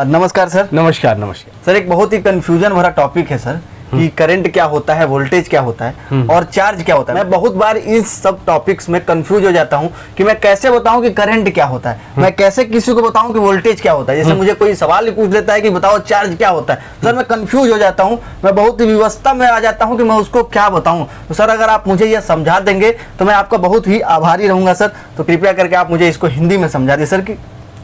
नमस्कार सर। नमस्कार नमस्कार सर, एक बहुत ही कंफ्यूजन भरा टॉपिक है सर कि करंट क्या होता है, वोल्टेज क्या होता है और चार्ज क्या होता है। मैं बहुत बार इस सब टॉपिक्स में कंफ्यूज हो जाता हूं कि मैं कैसे बताऊं कि करंट क्या होता है, मैं कैसे किसी को बताऊं कि वोल्टेज क्या होता है। जैसे मुझे कोई सवाल ही पूछ लेता है कि बताओ चार्ज क्या होता है, सर मैं कंफ्यूज हो जाता हूं, मैं बहुत ही विवशता में आ जाता हूं कि मैं उसको क्या बताऊं। तो सर अगर आप मुझे यह समझा देंगे तो मैं आपका बहुत ही आभारी रहूंगा सर। तो कृपया करके आप मुझे इसको हिंदी में समझा दें सर। कि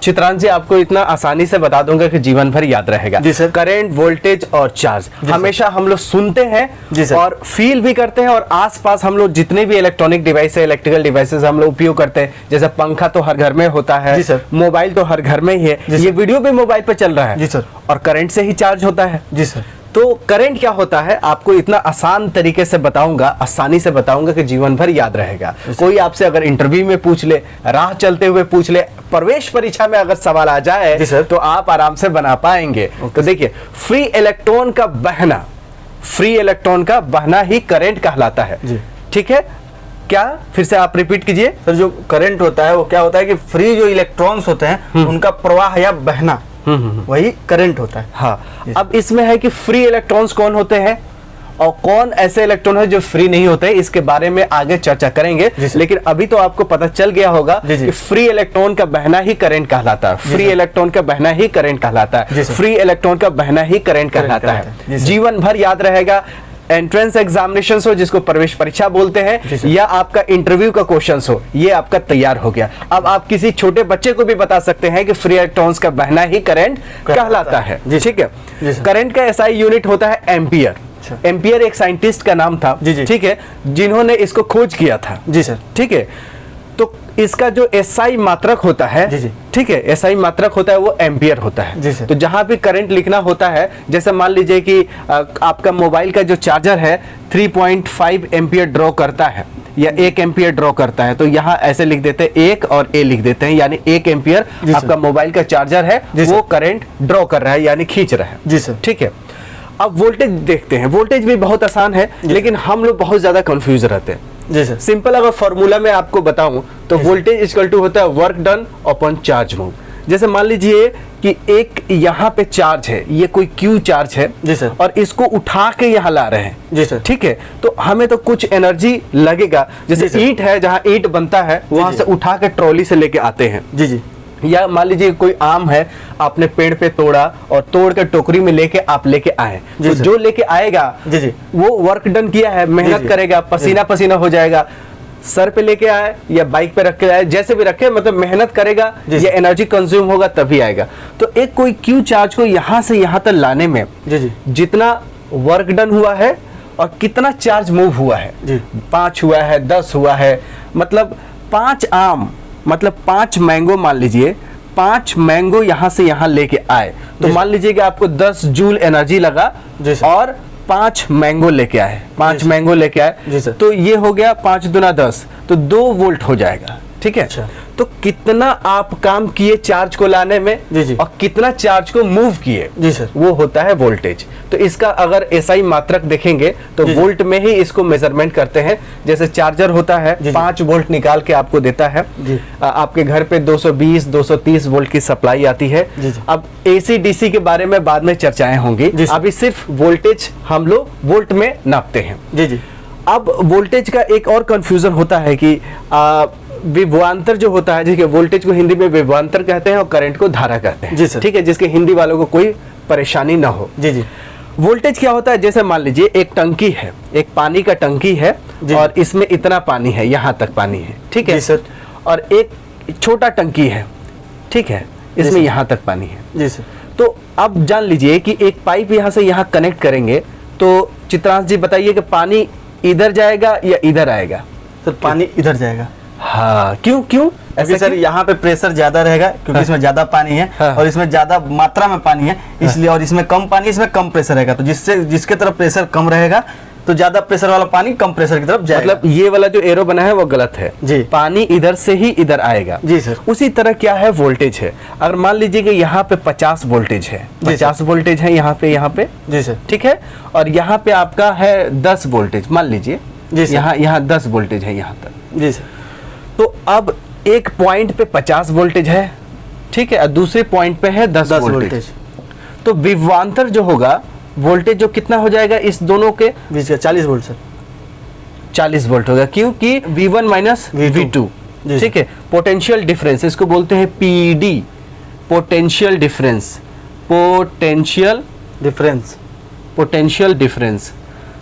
चित्रांश जी, आपको इतना आसानी से बता दूंगा कि जीवन भर याद रहेगा। जी सर। करंट, वोल्टेज और चार्ज हमेशा हम लोग सुनते हैं जी सर। और फील भी करते हैं, और आसपास हम लोग जितने भी इलेक्ट्रॉनिक डिवाइस है, इलेक्ट्रिकल डिवाइसेस हम लोग उपयोग करते हैं। जैसे पंखा तो हर घर में होता है, जी सर। मोबाइल तो हर घर में ही है, ये वीडियो भी मोबाइल पे चल रहा है। जी सर। और करंट से ही चार्ज होता है। जी सर। तो करंट क्या होता है आपको इतना आसान तरीके से बताऊंगा, आसानी से बताऊंगा कि जीवन भर याद रहेगा। कोई आपसे अगर इंटरव्यू में पूछ ले, राह चलते हुए पूछ ले, प्रवेश परीक्षा में अगर सवाल आ जाए तो आप आराम से बना पाएंगे। तो देखिए, फ्री इलेक्ट्रॉन का बहना ही करंट कहलाता है। ठीक है, क्या फिर से आप रिपीट कीजिए सर। जो करंट होता है वो क्या होता है कि फ्री जो इलेक्ट्रॉन्स होते हैं उनका प्रवाह या बहना, वही करंट होता है। हाँ, अब इसमें है कि फ्री इलेक्ट्रॉन्स कौन होते हैं और कौन ऐसे इलेक्ट्रॉन है जो फ्री नहीं होते, इसके बारे में आगे चर्चा करेंगे। लेकिन अभी तो आपको पता चल गया होगा कि फ्री इलेक्ट्रॉन का बहना ही करंट कहलाता है। फ्री इलेक्ट्रॉन का बहना ही करंट कहलाता है। फ्री इलेक्ट्रॉन का बहना ही करंट कहलाता है। जीवन भर याद रहेगा। एंट्रेंस एग्जामिनेशन हो, जिसको प्रवेश परीक्षा बोलते हैं, या आपका इंटरव्यू का क्वेश्चन हो, ये आपका तैयार हो गया। अब आप किसी छोटे बच्चे को भी बता सकते हैं कि फ्री इलेक्ट्रॉन्स का बहना ही करंट कहलाता है। ठीक है। करंट का एसआई यूनिट होता है एम्पियर। एम्पियर एक साइंटिस्ट का नाम था, ठीक है, जिन्होंने इसको खोज किया था। जी सर। ठीक है। तो इसका जो एसआई मात्रक होता है, ठीक है, एसआई मात्रक होता है वो एम्पियर होता है। तो जहां भी करंट लिखना होता है, जैसे मान लीजिए कि आपका मोबाइल का जो चार्जर है 3.5 एम्पियर ड्रॉ करता है या 1 एम्पियर ड्रॉ करता है, तो यहाँ ऐसे लिख देते हैं 1 और ए लिख देते हैं, यानी 1 एम्पियर आपका मोबाइल का चार्जर है, वो करंट ड्रॉ कर रहा है, यानी खींच रहा है। जी सर। ठीक है। अब वोल्टेज देखते हैं। वोल्टेज भी बहुत आसान है, लेकिन हम लोग बहुत ज्यादा कंफ्यूज रहते हैं। जी सर। सिंपल अगर फॉर्मूला में आपको बताऊं तो वोल्टेज इक्वल टू होता है work done upon charge move. जैसे मान लीजिए कि एक यहाँ पे चार्ज है, ये कोई क्यू चार्ज है। जी सर। और इसको उठा के यहाँ ला रहे हैं। जी सर। ठीक है, तो हमें तो कुछ एनर्जी लगेगा। जैसे ईंट है, जहाँ ईंट बनता है वहां से उठा के ट्रॉली से लेके आते हैं। जी जी। या मान लीजिए कोई आम है, आपने पेड़ पे तोड़ा और तोड़ के टोकरी में लेके आप लेके आए, तो जो लेके आएगा वो वर्क डन किया है, मेहनत करेगा, पसीना पसीना हो जाएगा। सर पे लेके आए या बाइक पे रख के आए, जैसे भी रखे, मतलब मेहनत करेगा या एनर्जी कंज्यूम होगा तभी आएगा। तो एक कोई क्यू चार्ज को यहाँ से यहाँ तक लाने में जितना वर्क डन हुआ है और कितना चार्ज मूव हुआ है, 5 हुआ है, 10 हुआ है, मतलब 5 आम, मतलब 5 मैंगो, मान लीजिए 5 मैंगो यहाँ से यहाँ लेके आए, तो मान लीजिए कि आपको 10 जूल एनर्जी लगा और 5 मैंगो लेके आए, 5 मैंगो लेके आए, तो ये हो गया 5 दूना 10, तो 2 वोल्ट हो जाएगा। ठीक है। अच्छा। तो कितना आप काम किए चार्ज को लाने में और कितना चार्ज को मूव किए, वो होता है वोल्टेज। तो इसका अगर एसआई मात्रक देखेंगे तो वोल्ट में ही इसको मेजरमेंट करते हैं। जैसे चार्जर होता है 5 वोल्ट निकाल के आपको देता है। आपके घर पे 220 230 वोल्ट की सप्लाई आती है। अब एसी डीसी के बारे में बाद में चर्चाएं होंगी, अभी सिर्फ वोल्टेज हम लोग वोल्ट में नापते हैं। अब वोल्टेज का एक और कंफ्यूजन होता है कि विभवांतर जो होता है, जिसके वोल्टेज को हिंदी में विभवांतर कहते हैं और करंट को धारा कहते हैं। जी सर। ठीक है, जिसके हिंदी वालों को कोई परेशानी ना हो। जी जी। वोल्टेज क्या होता है, जैसे मान लीजिए एक टंकी है, एक पानी का टंकी है और इसमें इतना पानी है, यहाँ तक पानी है। ठीक है। जी सर। और एक छोटा टंकी है, ठीक है, इसमें यहाँ तक पानी है। जी सर। तो अब जान लीजिए कि एक पाइप यहाँ से यहाँ कनेक्ट करेंगे, तो चित्रांश जी बताइए कि पानी इधर जाएगा या इधर आएगा? सर पानी इधर जाएगा। हाँ, क्यों क्यों ऐसे? सर यहाँ पे प्रेशर ज्यादा रहेगा क्योंकि इसमें ज्यादा पानी है और इसमें ज्यादा मात्रा में पानी है, इसलिए, और इसमें कम पानी, इसमें कम प्रेशर रहेगा, तो जिससे जिसके तरफ प्रेशर कम रहेगा तो ज्यादा प्रेशर वाला पानी कम प्रेशर की तरफ जाएगा। मतलब ये वाला जो एरो बना है वो गलत है जी। पानी इधर से ही इधर आएगा। जी सर। उसी तरह क्या है वोल्टेज है, अगर मान लीजिए कि यहाँ पे 50 वोल्टेज है, 50 वोल्टेज है यहाँ पे। जी सर। ठीक है। और यहाँ पे आपका है 10 वोल्टेज, मान लीजिए यहाँ 10 वोल्टेज है यहाँ तक। जी सर। तो अब एक पॉइंट पे 50 वोल्टेज है, ठीक है, और दूसरे पॉइंट पे है 10 वोल्टेज। तो विभवांतर जो होगा वोल्टेज जो कितना हो जाएगा इस दोनों के बीच का 40 वोल्ट सर। 40 वोल्ट होगा, क्योंकि V1 माइनस V2, ठीक है। पोटेंशियल डिफरेंस इसको बोलते हैं PD, potential difference, potential difference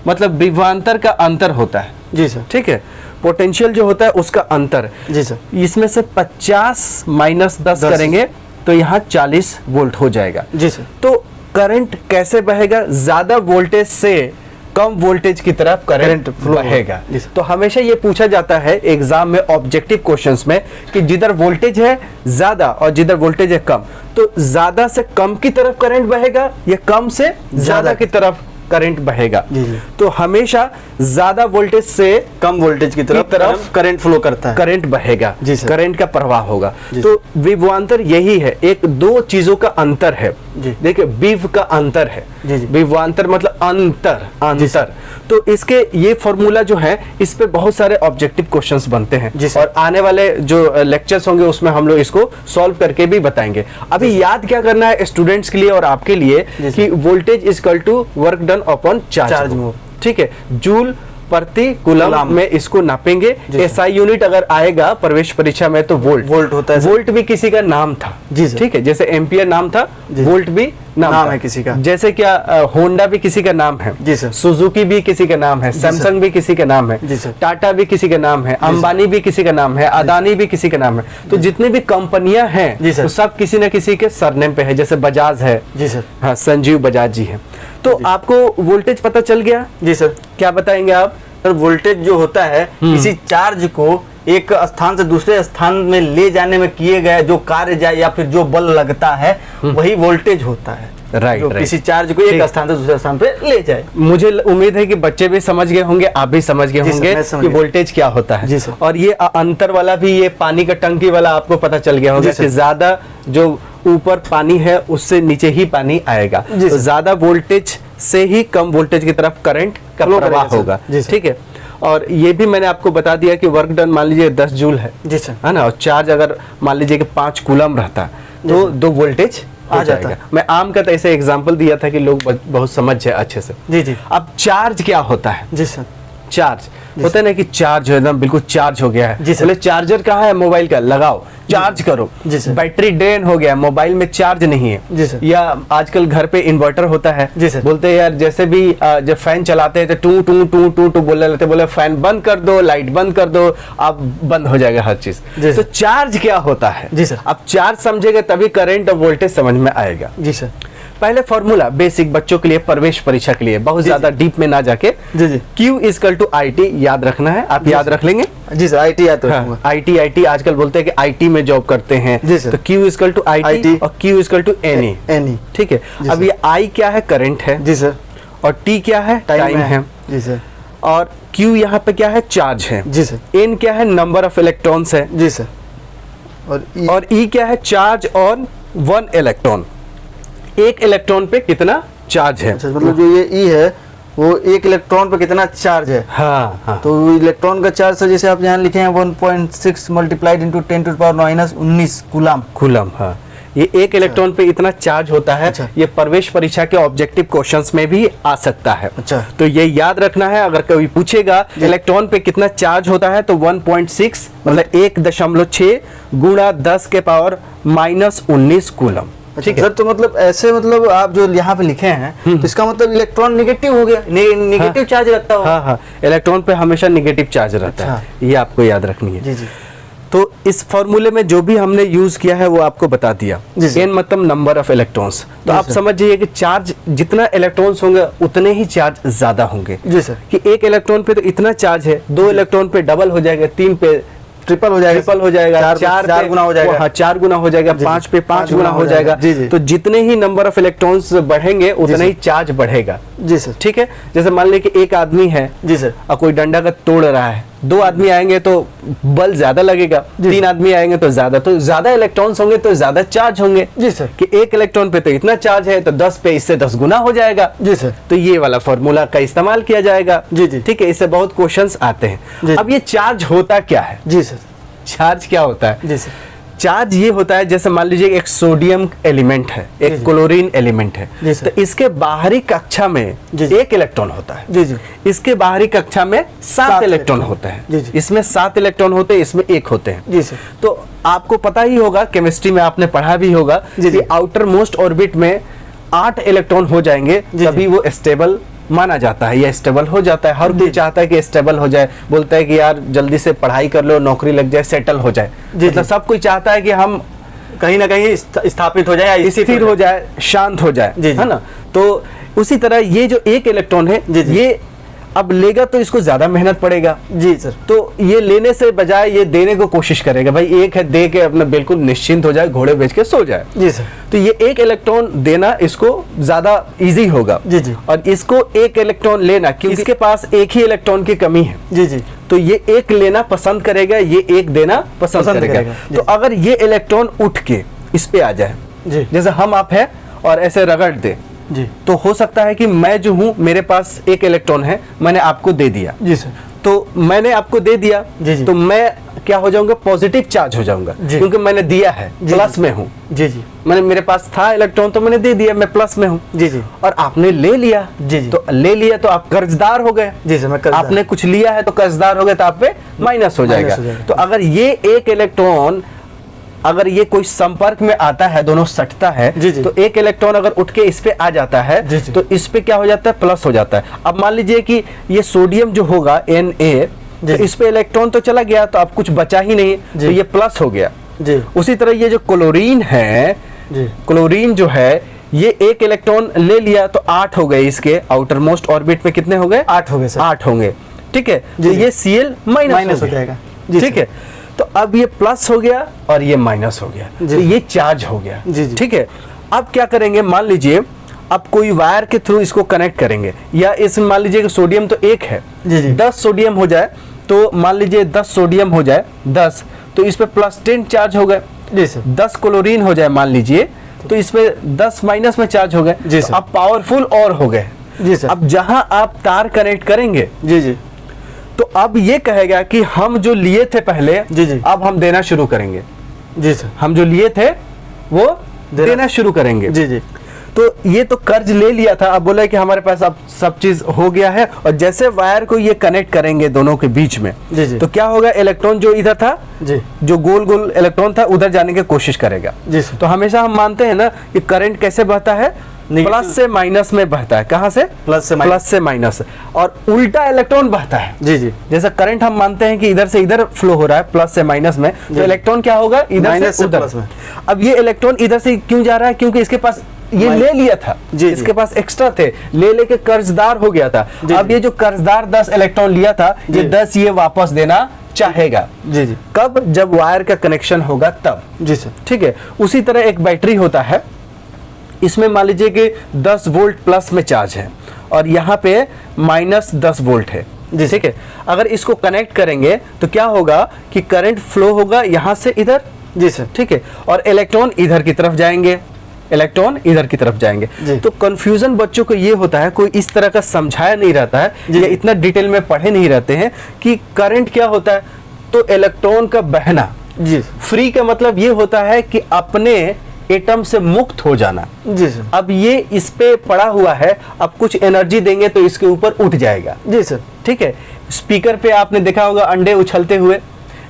मतलब विभवांतर का अंतर होता है। जी सर। ठीक है, पोटेंशियल जो होता है उसका अंतर। जी सर। इसमें से 50 माइनस 10 करेंगे तो यहाँ 40 वोल्ट हो जाएगा। जी सर। तो करंट कैसे बहेगा? ज्यादा वोल्टेज से कम वोल्टेज की तरफ करंट बहेगा। तो हमेशा ये पूछा जाता है एग्जाम में ऑब्जेक्टिव क्वेश्चंस में कि जिधर वोल्टेज है ज्यादा और जिधर वोल्टेज है कम, तो ज्यादा से कम की तरफ करंट बहेगा या कम से ज्यादा की तरफ करंट बहेगा। तो हमेशा ज्यादा वोल्टेज से कम वोल्टेज की तरफ करंट फ्लो करता है, करंट बहेगा, करंट का प्रवाह होगा। तो विभवांतर यही है, एक दो चीजों का अंतर है। देखिए विभ का अंतर है, विभवांतर मतलब अंतर। तो इसके ये फॉर्मूला जो है इस पे बहुत सारे ऑब्जेक्टिव क्वेश्चंस बनते हैं और आने वाले जो लेक्चर्स होंगे उसमें हम लोग इसको सॉल्व करके भी बताएंगे। अभी याद क्या करना है स्टूडेंट्स के लिए और आपके लिए कि voltage is equal to work done upon charge. ठीक है, जूल प्रति कूलम में इसको नापेंगे। एसआई यूनिट अगर आएगा प्रवेश परीक्षा में तो वोल्ट होता है। वोल्ट भी किसी का नाम था, ठीक है, जैसे एम्पियर नाम था, वोल्ट भी नाम है किसी का। जैसे क्या होंडा भी किसी का नाम है, सुजुकी भी किसी का नाम है, सैमसंग भी किसी का नाम है, टाटा भी किसी का नाम है, अंबानी भी किसी का नाम है, अदानी भी किसी का नाम है। तो जितनी भी कंपनियां हैं तो सब किसी न किसी के सरनेम पे है। जैसे बजाज है, जी सर, हाँ, संजीव बजाज जी है। तो आपको वोल्टेज पता चल गया? जी सर। क्या बताएंगे आप? सर वोल्टेज जो होता है किसी चार्ज को एक स्थान से दूसरे स्थान में ले जाने में किए गए जो कार्य जाए या फिर जो बल लगता है वही वोल्टेज होता है। राइट, किसी चार्ज को एक स्थान से दूसरे स्थान पे ले जाए। मुझे उम्मीद है कि बच्चे भी समझ गए होंगे, आप भी समझ गए होंगे कि वोल्टेज क्या होता है। और ये अंतर वाला भी, ये पानी का टंकी वाला आपको पता चल गया होगा कि ज्यादा जो ऊपर पानी है उससे नीचे ही पानी आएगा। तो ज्यादा वोल्टेज से ही कम वोल्टेज की तरफ करंट का प्रवाह होगा। ठीक है, और ये भी मैंने आपको बता दिया कि वर्क डन मान लीजिए 10 जूल है, है ना, और चार्ज अगर मान लीजिए कि 5 कूलम रहता तो 2 वोल्टेज आ जाता है। मैं आम का ऐसे एग्जांपल दिया था कि लोग बहुत समझ जाए अच्छे से। जी। अब चार्ज क्या होता है? जी सर। चार्ज होता है ना कि चार्ज हो एकदम बिल्कुल चार्ज हो गया है। बोले चार्जर कहाँ है मोबाइल का, लगाओ चार्ज करो। बैटरी ड्रेन हो गया, मोबाइल में चार्ज नहीं है। जी सर। या आजकल घर पे इन्वर्टर होता है। जी सर। बोलते हैं यार जैसे भी जब फैन चलाते हैं तो टू टू टू टू टू बोलने लगते, बोले फैन बंद कर दो, लाइट बंद कर दो, अब बंद हो जाएगा हर चीज। तो चार्ज क्या होता है? जी सर। अब चार्ज समझेगा तभी करंट और वोल्टेज समझ में आएगा। जी सर। पहले फॉर्मूला बेसिक बच्चों के लिए, प्रवेश परीक्षा के लिए, बहुत ज्यादा डीप में ना जाके, Q इक्वल टू IT याद रखना है। आप याद रख लेंगे? जी सर, IT याद रखूंगा। IT आजकल बोलते हैं कि IT में जॉब करते हैं, तो Q इक्वल टू IT और Q इक्वल टू NE। ठीक है, अब ये I क्या है? करंट है। जी सर। और T क्या है? टाइम है। जी सर। और Q यहाँ पे क्या है? चार्ज है। जी सर। N क्या है? नंबर ऑफ इलेक्ट्रॉन्स है। जी सर। और E क्या है? Charge on 1 electron. एक इलेक्ट्रॉन पे कितना चार्ज है। अच्छा, मतलब जो ये E है वो एक इलेक्ट्रॉन पे कितना चार्ज है। हाँ। तो इलेक्ट्रॉन का चार्ज से जैसे आप यहाँ लिखे हैं 1.6 multiplied into 10 to the power -19 coulomb. हाँ, ये एक इलेक्ट्रॉन पे इतना चार्ज होता है। अच्छा। ये प्रवेश परीक्षा के ऑब्जेक्टिव क्वेश्चंस में भी आ सकता है। अच्छा। तो ये याद रखना है, अगर कोई पूछेगा इलेक्ट्रॉन पे कितना चार्ज होता है तो 1.6 मतलब 1.6 गुणा 10 के पावर -19 कूलम। ठीक है सर। तो मतलब ऐसे, मतलब आप जो यहाँ पे लिखे हैं तो इसका मतलब इलेक्ट्रॉन नेगेटिव हो गया, नेगेटिव चार्ज रखता होगा। हाँ, इलेक्ट्रॉन पे हमेशा नेगेटिव चार्ज रहता है, ये आपको याद रखनी है। जी। तो इस फॉर्मूले में जो भी हमने यूज किया है वो आपको बता दिया। N मतलब नंबर ऑफ इलेक्ट्रॉन्स। तो आप समझ जाइए कि चार्ज जितना इलेक्ट्रॉन्स होंगे उतने ही चार्ज ज्यादा होंगे। जी सर। कि एक इलेक्ट्रॉन पे तो इतना चार्ज है, 2 इलेक्ट्रॉन पे डबल हो जाएगा, 3 पे ट्रिपल हो जाएगा, 4 गुना हो जाएगा, हाँ 4 गुना हो जाएगा, 5 पे 5 गुना हो जाएगा। तो जितने ही नंबर ऑफ इलेक्ट्रॉन्स बढ़ेंगे उतना ही चार्ज बढ़ेगा। जी सर। ठीक है, जैसे मान लीजिए कि एक आदमी है, जी सर, और कोई डंडा का तोड़ रहा है, 2 आदमी आएंगे तो बल ज्यादा लगेगा, 3 आदमी आएंगे तो ज्यादा इलेक्ट्रॉन्स होंगे तो ज्यादा चार्ज होंगे। जी सर। कि एक इलेक्ट्रॉन पे तो इतना चार्ज है तो 10 पे इससे 10 गुना हो जाएगा। जी सर। तो ये वाला फॉर्मूला का इस्तेमाल किया जाएगा। जी। ठीक है, इससे बहुत क्वेश्चंस आते हैं। अब ये चार्ज होता क्या है? जी सर। चार्ज क्या होता है? जी सर। चार्ज ये होता है, जैसे मान लीजिए एक सोडियम एलिमेंट है, एक क्लोरीन एलिमेंट है, तो इसके बाहरी कक्षा में एक इलेक्ट्रॉन होता है। जी जी। इसके बाहरी कक्षा में 7 इलेक्ट्रॉन होते हैं। इसमें 7 इलेक्ट्रॉन होते हैं, इसमें 1 होते हैं। जी सर। तो आपको पता ही होगा, केमिस्ट्री में आपने पढ़ा भी होगा कि आउटर मोस्ट ऑर्बिट में 8 इलेक्ट्रॉन हो जाएंगे, तभी वो स्टेबल माना जाता है या स्टेबल हो जाता है। हर कोई चाहता है कि स्टेबल हो जाए, बोलता है कि यार जल्दी से पढ़ाई कर लो, नौकरी लग जाए, सेटल हो जाए। मतलब सब कोई चाहता है कि हम कहीं ना कहीं स्थापित हो जाए, स्थिर हो जाए, शांत हो जाए, है ना। तो उसी तरह ये जो एक इलेक्ट्रॉन है, ये अब लेगा तो इसको ज्यादा मेहनत पड़ेगा। जी सर। तो ये लेने से बजाय ये देने को कोशिश करेगा, भाई एक है, दे के अपना बिल्कुल निश्चिंत हो जाए, घोड़े बेच के सो जाए। जी सर। तो ये एक इलेक्ट्रॉन देना इसको ज्यादा इजी होगा। जी जी। और इसको एक इलेक्ट्रॉन लेना, क्योंकि इसके पास एक ही इलेक्ट्रॉन की कमी है। जी जी। तो ये एक लेना पसंद करेगा, ये एक देना पसंद करेगा। तो अगर ये इलेक्ट्रॉन उठ के इस पे आ जाए, जैसे हम आप है और ऐसे रगड़ दे, जी, तो हो सकता है कि मैं जो हूं, मेरे पास एक इलेक्ट्रॉन है, मैंने आपको दे दिया। जी सर। तो मैंने आपको दे दिया, जी जी। तो मैं क्या हो जाऊंगा, पॉजिटिव चार्ज हो जाऊंगा, क्योंकि मैंने दिया है, प्लस में हूं। जी जी। मैंने, मेरे पास था इलेक्ट्रॉन तो मैंने दे दिया, मैं प्लस में हूं। जी जी। और आपने ले लिया। जी जी। तो ले लिया तो आप कर्जदार हो गए। जी सर, मैं कर्जदार। आपने कुछ लिया है तो कर्जदार हो गए, तो आप पे माइनस हो जाएगा। तो अगर ये एक इलेक्ट्रॉन, अगर ये कोई संपर्क में आता है, दोनों सटता है, तो एक इलेक्ट्रॉन अगर उठ के इस पे आ जाता है, तो इस पे क्या हो जाता है, प्लस हो जाता है। अब मान लीजिए कि ये सोडियम जो होगा Na, तो इस पे इलेक्ट्रॉन तो चला गया, तो अब कुछ बचा ही नहीं, तो ये प्लस हो गया। उसी तरह ये जो क्लोरीन है, क्लोरीन जो है, ये एक इलेक्ट्रॉन ले लिया तो 8 हो गए, इसके आउटर मोस्ट ऑर्बिट में कितने हो गए, 8 हो गए सर। 8 होंगे, ठीक है। तो ये Cl माइनस हो जाएगा, ठीक है। तो अब ये प्लस हो गया और ये माइनस हो गया, तो ये चार्ज हो गया, ठीक है। अब क्या करेंगे, मान लीजिए अब कोई वायर के थ्रू इसको कनेक्ट करेंगे, या इस मान लीजिए कि सोडियम तो एक है, 10 सोडियम हो जाए, तो मान लीजिए 10 सोडियम हो जाए, 10, तो इस पे प्लस 10 चार्ज हो गए। 10 क्लोरीन हो जाए मान लीजिए, तो इसमें 10 माइनस में चार्ज हो गए। अब पावरफुल और हो गए। अब जहां आप तार कनेक्ट करेंगे, तो अब ये कहेगा कि हम जो लिए थे पहले, अब हम देना शुरू करेंगे। जी सर। हम जो लिए थे वो देना शुरू करेंगे। जी जी। तो ये तो कर्ज ले लिया था, अब बोला कि हमारे पास अब सब चीज हो गया है, और जैसे वायर को ये कनेक्ट करेंगे दोनों के बीच में, तो क्या होगा, इलेक्ट्रॉन जो इधर था, जो गोल गोल इलेक्ट्रॉन था, उधर जाने की कोशिश करेगा। तो हमेशा हम मानते हैं ना कि करंट कैसे बहता है, प्लस से माइनस में बहता है। कहां से, प्लस से माइनस। और उल्टा इलेक्ट्रॉन बहता है। जी जी। जैसा करंट हम मानते हैं कि इधर से इधर फ्लो हो रहा है, प्लस से माइनस में, तो इलेक्ट्रॉन क्या होगा, इधर से उधर। अब ये इलेक्ट्रॉन इधर से क्यों जा रहा है, क्योंकि इसके पास ये ले लिया था, इसके पास एक्स्ट्रा थे, ले लेके कर्जदार हो गया था। अब ये जो कर्जदार 10 इलेक्ट्रॉन लिया था, ये 10 ये वापस देना चाहेगा। जी जी। कब, जब वायर का कनेक्शन होगा तब। जी सर, ठीक है। उसी तरह एक बैटरी होता है, इसमें मान लीजिए कि 10 वोल्ट प्लस में चार्ज है, और यहाँ पे माइनस 10 वोल्ट है, ठीक है। अगर इसको कनेक्ट करेंगे तो क्या होगा कि करंट फ्लो होगा यहाँ से इधर। जी सर, ठीक है। और इलेक्ट्रॉन इधर की तरफ जाएंगे, इलेक्ट्रॉन इधर की तरफ जाएंगे। तो कंफ्यूजन बच्चों को ये होता है, कोई इस तरह का समझाया नहीं रहता है, या इतना डिटेल में पढ़े नहीं रहते हैं कि करंट क्या होता है। तो इलेक्ट्रॉन का बहना, जी, फ्री का मतलब ये होता है कि अपने एटम से मुक्त हो जाना। जी सर। अब ये इस पे पड़ा हुआ है, अब कुछ एनर्जी देंगे तो इसके ऊपर उठ जाएगा। जी सर, ठीक है। स्पीकर पे आपने देखा होगा अंडे उछलते हुए,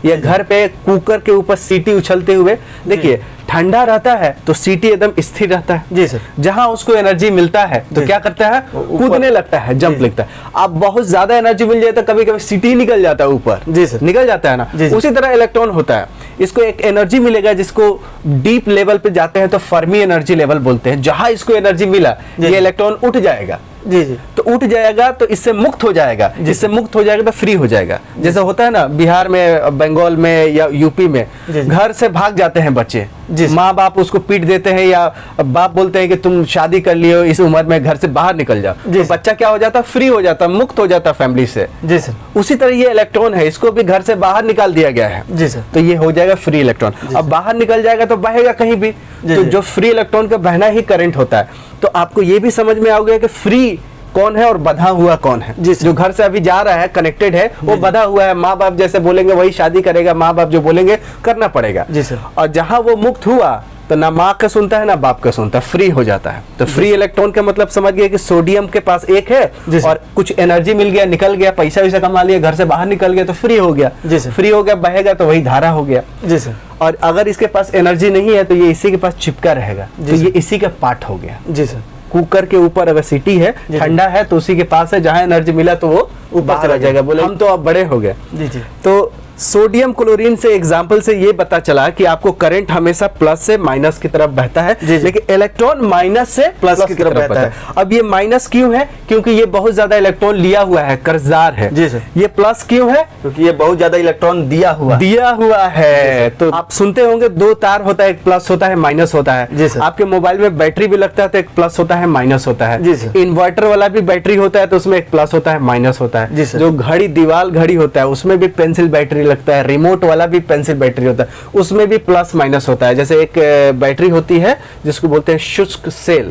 या घर पे कुकर के ऊपर सीटी उछलते हुए। देखिए ठंडा रहता है तो सीटी एकदम स्थिर रहता है। जी सर। जहां उसको एनर्जी मिलता है तो क्या करता है, कूदने लगता है, जंप लगता है। अब बहुत ज्यादा एनर्जी मिल जाए तो कभी कभी सीटी निकल जाता है ऊपर। जी सर, निकल जाता है ना। उसी तरह इलेक्ट्रॉन होता है, इसको एक एनर्जी मिलेगा, जिसको डीप लेवल पे जाते हैं तो फर्मी एनर्जी लेवल बोलते हैं। जहां इसको एनर्जी मिला, ये इलेक्ट्रॉन उठ जाएगा। जी जी। तो उठ जाएगा तो इससे मुक्त हो जाएगा, इससे मुक्त हो जाएगा तो फ्री हो जाएगा। जैसे होता है ना, बिहार में, बंगाल में या यूपी में घर से भाग जाते हैं बच्चे, माँ बाप उसको पीट देते हैं, या बाप बोलते हैं कि तुम शादी कर लियो, इस उम्र में घर से बाहर निकल जाओ, तो बच्चा क्या हो जाता, फ्री हो जाता, मुक्त हो जाता फैमिली से। जी सर। उसी तरह ये इलेक्ट्रॉन है, इसको भी घर से बाहर निकाल दिया गया है। जी सर। तो ये हो जाएगा फ्री इलेक्ट्रॉन। अब बाहर निकल जाएगा तो बहेगा कहीं भी, तो जो फ्री इलेक्ट्रॉन का बहना ही करंट होता है। तो आपको ये भी समझ में आ गया कि फ्री कौन है और बंधा हुआ कौन है। जो घर से अभी जा रहा है, कनेक्टेड है, वो बंधा हुआ है, माँ बाप जैसे बोलेंगे वही शादी करेगा, माँ बाप जो बोलेंगे करना पड़ेगा। जी सर। और जहां वो मुक्त हुआ तो ना माँ का सुनता है ना बाप का सुनता है, फ्री हो जाता है। तो फ्री इलेक्ट्रॉन का मतलब समझ गया कि सोडियम के पास एक है और कुछ एनर्जी मिल गया, निकल गया, पैसा वैसा कमा लिया, घर से बाहर निकल गया तो फ्री हो गया। जी सर। फ्री हो गया, बहेगा तो वही धारा हो गया। जी सर। और अगर इसके पास एनर्जी नहीं है तो ये इसी के पास चिपका रहेगा, तो ये इसी का पार्ट हो गया। जी सर। कुकर के ऊपर अगर सीटी है, ठंडा है तो उसी के पास है, जहां एनर्जी मिला तो वो ऊपर चला जाएगा। बोले हम तो अब बड़े हो गए। जी जी। तो सोडियम क्लोरीन से एग्जाम्पल से ये पता चला कि आपको करंट हमेशा प्लस से माइनस की तरफ बहता है, लेकिन इलेक्ट्रॉन माइनस से प्लस की तरफ बहता है। अब ये माइनस क्यों है? क्योंकि ये बहुत ज्यादा इलेक्ट्रॉन लिया हुआ है, कर्जदार है। जी सर। ये प्लस क्यों है? क्योंकि ये बहुत ज्यादा इलेक्ट्रॉन दिया हुआ है। तो आप सुनते होंगे दो तार होता है, एक प्लस होता है माइनस होता है। जी सर। आपके मोबाइल में बैटरी भी लगता है तो एक प्लस होता है माइनस होता है। जी सर। इन्वर्टर वाला भी बैटरी होता है तो उसमें एक प्लस होता है माइनस होता है। जी सर। जो घड़ी दीवार घड़ी होता है उसमें भी पेंसिल बैटरी लगता है, रिमोट वाला भी पेंसिल बैटरी होता है, उसमें भी प्लस माइनस होता है। जैसे एक बैटरी होती है जिसको बोलते हैं शुष्क सेल,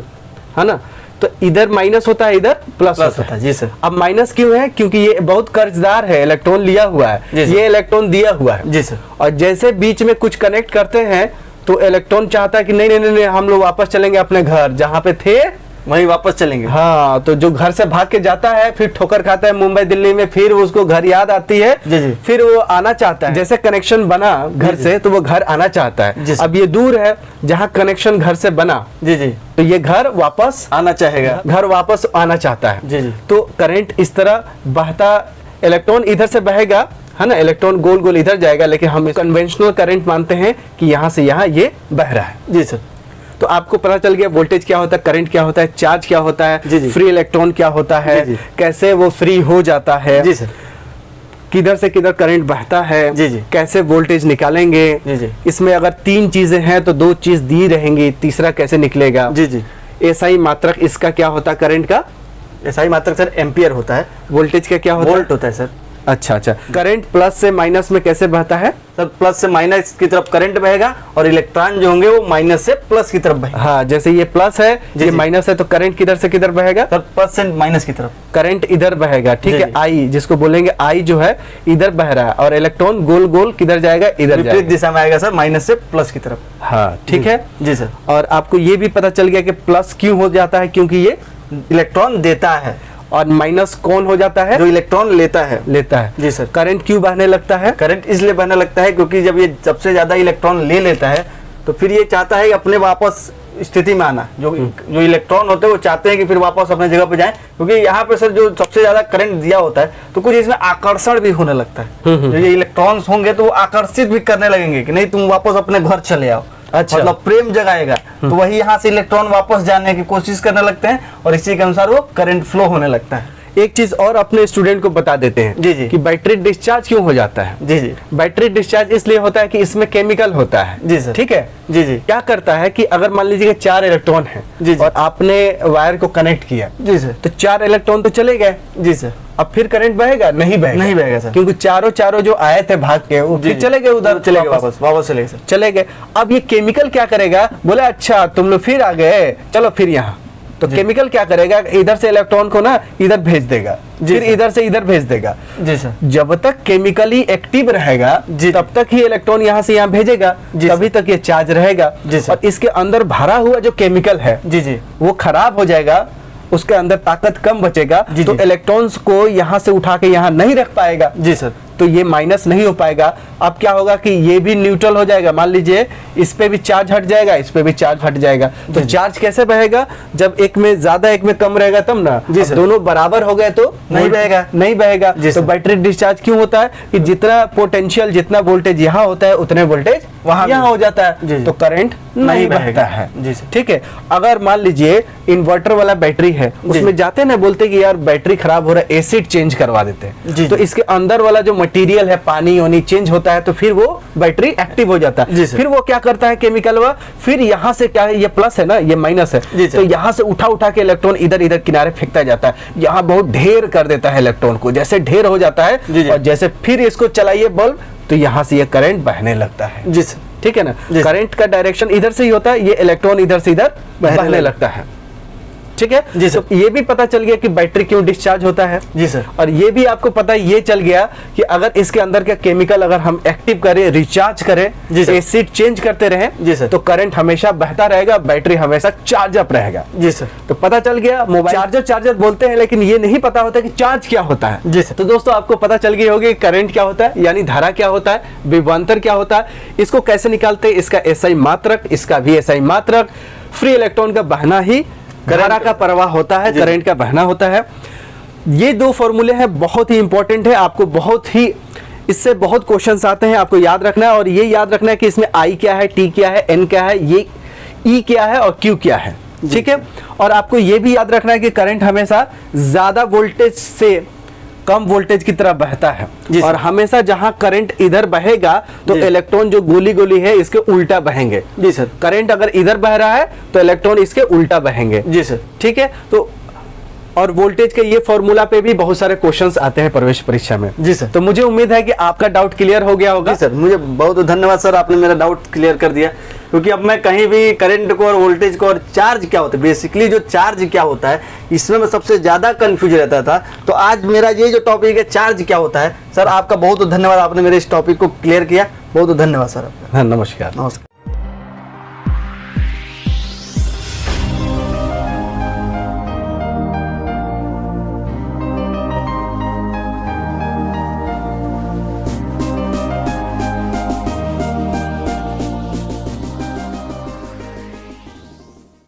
है ना, तो इधर माइनस होता है, इधर प्लस होता है। जी सर। अब माइनस क्यों है? क्योंकि ये बहुत कर्जदार है, इलेक्ट्रॉन लिया हुआ है, ये इलेक्ट्रॉन दिया हुआ है। जी सर। और जैसे बीच में कुछ कनेक्ट करते हैं तो इलेक्ट्रॉन चाहता है कि नहीं नहीं नहीं, हम लोग वापस चलेंगे अपने घर, जहां पे थे वहीं वापस चलेंगे। हाँ, तो जो घर से भाग के जाता है फिर ठोकर खाता है मुंबई दिल्ली में, फिर उसको घर याद आती है। जी जी। फिर वो आना चाहता है, जैसे कनेक्शन बना घर से तो वो घर आना चाहता है। अब ये दूर है, जहाँ कनेक्शन घर से बना, जी जी, तो ये घर वापस आना चाहेगा, घर वापस आना चाहता है। जी जी। तो करंट इस तरह बहता, इलेक्ट्रॉन इधर से बहेगा, है ना, इलेक्ट्रॉन गोल गोल इधर जाएगा, लेकिन हम कन्वेंशनल करंट मानते हैं कि यहाँ से यहाँ ये बह रहा है। जी सर। तो आपको पता चल गया वोल्टेज क्या होता है, करंट क्या होता है, चार्ज क्या होता है, जी जी। फ्री इलेक्ट्रॉन क्या होता है, जी जी। कैसे वो फ्री हो जाता है। जी सर। किधर से किधर करंट बहता है। जी जी। कैसे वोल्टेज निकालेंगे। जी जी। इसमें अगर तीन चीजें हैं तो दो चीज दी रहेंगी, तीसरा कैसे निकलेगा। जी जी। एसआई मात्रक इसका क्या होता है, करंट का? एसआई मात्रक सर एम्पियर होता है। वोल्टेज का क्या होता है? वोल्ट होता है सर। अच्छा अच्छा। करंट प्लस से माइनस में कैसे बहता है? सर प्लस से माइनस की तरफ करंट बहेगा और इलेक्ट्रॉन जो होंगे वो माइनस से प्लस की तरफ बहेगा। हाँ, जैसे ये प्लस है, ये माइनस है, तो करंट किधर से किधर बहेगा? सर प्लस से माइनस की तरफ करंट इधर बहेगा, ठीक है। आई जिसको बोलेंगे, आई जो है इधर बह रहा है और इलेक्ट्रॉन गोल गोल किधर जाएगा? इधर जाएगा, विपरीत दिशा में आएगा सर, माइनस से प्लस की तरफ। हाँ ठीक है। जी सर। और आपको ये भी पता चल गया कि प्लस क्यों हो जाता है, क्योंकि ये इलेक्ट्रॉन देता है, और माइनस कौन हो जाता है? जो इलेक्ट्रॉन लेता है। जी सर। करंट क्यों बहने लगता है? करंट इसलिए बहने लगता है क्योंकि जब ये सबसे ज्यादा इलेक्ट्रॉन ले लेता है तो फिर ये चाहता है अपने वापस स्थिति में आना। जो इलेक्ट्रॉन होते हैं वो चाहते हैं कि फिर वापस अपने जगह पे जाएं, क्योंकि यहाँ पे सर जो सबसे ज्यादा करंट दिया होता है तो कुछ इसमें आकर्षण भी होने लगता है। जो ये इलेक्ट्रॉन्स होंगे तो वो आकर्षित भी करने लगेंगे कि नहीं तुम वापस अपने घर चले आओ। अच्छा। मतलब प्रेम जगाएगा, तो वही यहाँ से इलेक्ट्रॉन वापस जाने की कोशिश करने लगते हैं और इसी के अनुसार वो करंट फ्लो होने लगता है। एक चीज और अपने स्टूडेंट को बता देते हैं। जी जी। कि बैटरी डिस्चार्ज क्यों हो जाता है। जी जी। बैटरी डिस्चार्ज इसलिए होता है कि इसमें केमिकल होता है। जी सर। ठीक है। जी जी। क्या करता है कि अगर मान लीजिए 4 इलेक्ट्रॉन है जी जी। और आपने वायर को कनेक्ट किया। जी सर। तो 4 इलेक्ट्रॉन तो चले गए। जी सर। अब फिर करंट बहेगा? नहीं बहेगा। नहीं बहेगा सर, क्योंकि चारों जो आए थे भाग के वो फिर चले गए उधर, चले गए वापस चले गए सर, चले गए। अब ये केमिकल क्या करेगा? बोले अच्छा तुम लोग फिर आ गए, चलो फिर यहाँ। तो केमिकल क्या करेगा? इधर से इलेक्ट्रॉन को ना इधर भेज देगा, फिर इधर से इधर भेज देगा। जी सर। जब तक केमिकली एक्टिव रहेगा तब तक ही इलेक्ट्रॉन यहाँ से यहाँ भेजेगा, तभी तक ये चार्ज रहेगा। और इसके अंदर भरा हुआ जो केमिकल है जी जी वो खराब हो जाएगा, उसके अंदर ताकत कम बचेगा, तो इलेक्ट्रॉन्स को यहाँ से उठा के यहाँ नहीं रख पाएगा। जी सर। तो ये माइनस नहीं हो पाएगा। अब क्या होगा कि ये भी न्यूट्रल हो जाएगा। मान लीजिए इस पे भी चार्ज हट जाएगा, इस पे भी चार्ज हट जाएगा। तो चार्ज कैसे बहेगा? जब एक में ज्यादा एक में कम रहेगा तब ना। दोनों बराबर हो गए तो नहीं बहेगा, नहीं बहेगा। तो बैटरी डिस्चार्ज क्यों होता है कि जितना पोटेंशियल, जितना वोल्टेज यहाँ होता है उतने वोल्टेज वहां यहाँ हो जाता है, तो करंट नहीं बहता है। ठीक है। अगर मान लीजिए इन्वर्टर वाला बैटरी है, उसमें जाते ना बोलते कि यार बैटरी खराब हो रहा है, एसिड चेंज करवा देते हैं। तो इसके अंदर वाला जो मटेरियल है, पानी वानी चेंज होता है, तो फिर वो बैटरी एक्टिव हो जाता है। फिर वो क्या करता है केमिकल वा, फिर यहाँ से क्या है, ये प्लस है ना, ये माइनस है, तो यहाँ से उठा के इलेक्ट्रॉन इधर इधर किनारे फेंकता जाता है। यहाँ बहुत ढेर कर देता है इलेक्ट्रॉन को, जैसे ढेर हो जाता है और जैसे फिर इसको चलाइए बल्ब तो यहाँ से ये करंट बहने लगता है। जी सर। ठीक है ना। करंट का डायरेक्शन इधर से ही होता है, ये इलेक्ट्रॉन इधर से इधर बहने लगता है। ठीक है जी सर। तो ये भी पता चल गया कि बैटरी क्यों डिस्चार्ज होता है जी सर। और ये भी आपको पता ये चल गया कि अगर इसके अंदर का केमिकल अगर हम एक्टिव करें, रिचार्ज करें, एसिड चेंज करते रहें जी सर, तो करंट हमेशा बहता रहेगा, बैटरी हमेशा चार्ज अप रहेगा। जी सर। तो पता चल गया मोबाइल चार्जर बोलते हैं, लेकिन ये नहीं पता होता कि चार्ज क्या होता है। जी सर। तो दोस्तों आपको पता चल गई होगी करंट क्या होता है, यानी धारा क्या होता है, विभवांतर क्या होता है, इसको कैसे निकालते हैं, इसका एसआई मात्रक, इसका भी एसआई मात्रक, फ्री इलेक्ट्रॉन का बहना ही धारा का प्रवाह होता है, करंट का बहना होता है। ये दो फॉर्मूले हैं, बहुत ही इंपॉर्टेंट है, आपको बहुत ही इससे बहुत क्वेश्चंस आते हैं, आपको याद रखना है। और ये याद रखना है कि इसमें आई क्या है, टी क्या है, एन क्या है, ये ई क्या है और क्यू क्या है, ठीक है। और आपको ये भी याद रखना है कि करंट हमेशा ज्यादा वोल्टेज से कम वोल्टेज की तरफ बहता है और हमेशा जहां करंट इधर बहेगा तो इलेक्ट्रॉन जो गोली गोली है इसके उल्टा बहेंगे। जी सर। करंट अगर इधर बह रहा है तो इलेक्ट्रॉन इसके उल्टा बहेंगे। जी सर। ठीक है। तो और वोल्टेज के ये फॉर्मूला पे भी बहुत सारे क्वेश्चंस आते हैं प्रवेश परीक्षा में। जी सर। तो मुझे उम्मीद है कि आपका डाउट क्लियर हो गया होगा। जी सर, मुझे बहुत धन्यवाद सर, आपने मेरा डाउट क्लियर कर दिया, क्योंकि अब मैं कहीं भी करंट को और वोल्टेज को और चार्ज क्या होता है, बेसिकली जो चार्ज क्या होता है, इसमें मैं सबसे ज्यादा कंफ्यूज रहता था। तो आज मेरा ये जो टॉपिक है चार्ज क्या होता है, सर आपका बहुत धन्यवाद, आपने मेरे इस टॉपिक को क्लियर किया। बहुत धन्यवाद सर आपका। नमस्कार। नमस्कार।